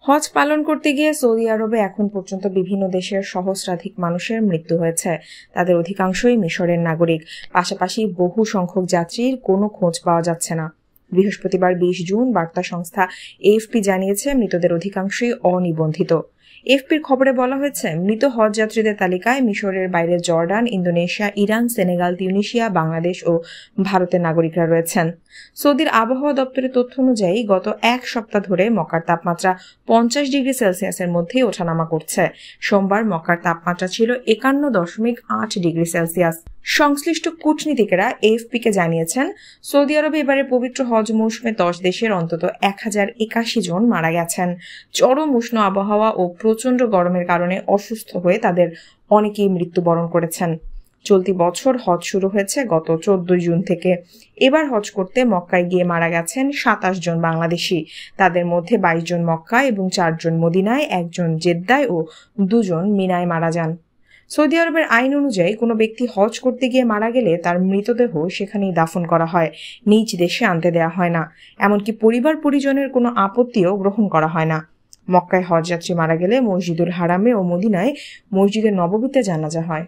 হজ পালন করতে গিয়ে সৌদি আরবে এখন পর্যন্ত বিভিন্ন দেশের সহস্রাধিক মানুষের মৃত্যু হয়েছে। তাদের অধিকাংশই মিশরের নাগরিক। পাশাপাশি বহু সংখ্যক যাত্রীর কোনো খোঁজ পাওয়া যাচ্ছে না। বৃহস্পতিবার 20 জুন বার্তা সংস্থা এএফপি জানিয়েছে মৃতদের অধিকাংশই অনিবন্ধিত। এএফপির খবরে বলা হয়েছে, মৃত হজ যাত্রীদের তালিকায় মিশরের বাইরে Jordan, Indonesia, Iran, Senegal, Tunisia, Bangladesh ও ভারতের নাগরিকরা রয়েছেন। সৌদির আবহাওয়া দপ্তরের তথ্য অনুযায়ী গত এক সপ্তাহ ধরে মক্কার তাপমাত্রা 50 ডিগ্রি সেলসিয়াসের মধ্যেই ওঠানামা করছে। সোমবার মক্কার তাপমাত্রা ছিল 51.8 ডিগ্রি সেলসিয়াস। সংশ্লিষ্ট কূটনীতিকেরা এএফপিকে জানিয়েছেন, সৌদি আরবে এবারে পবিত্র হজ মৌসুমে 10 দেশের অন্তত 1081 জন মারা গেছেন। চরম উষ্ণ আবহাওয়া ও প্রচণ্ড গরমের কারণে অসুস্থ হয়ে তাদের অনেকেই মৃত্যুবরণ করেছেন। চলতি বছর হজ শুরু হয়েছে গত 14 জুন থেকে। এবার হজ করতে মক্কায় গিয়ে মারা গেছেন 27 জন বাংলাদেশি। তাদের মধ্যে 22 জন মক্কা এবং 4 জন মদিনায়, 1 জন জেদ্দায় ও 2 জন মিনায় মারা যান। সৌদি আরবের আইন অনুযায়ী কোনো ব্যক্তি হজ করতে গিয়ে মারা গেলে তার মৃতদেহ সেখানেই দাফন করা হয়, নিজ দেশে আনতে দেওয়া হয় না। এমনকি পরিবার পরিজনের কোনো আপত্তিও গ্রহণ করা হয় না। মক্কায় হজযাত্রী মারা গেলে মসজিদুল হারামে ও মদিনায় মসজিদে নববীতে জানাজা হয়।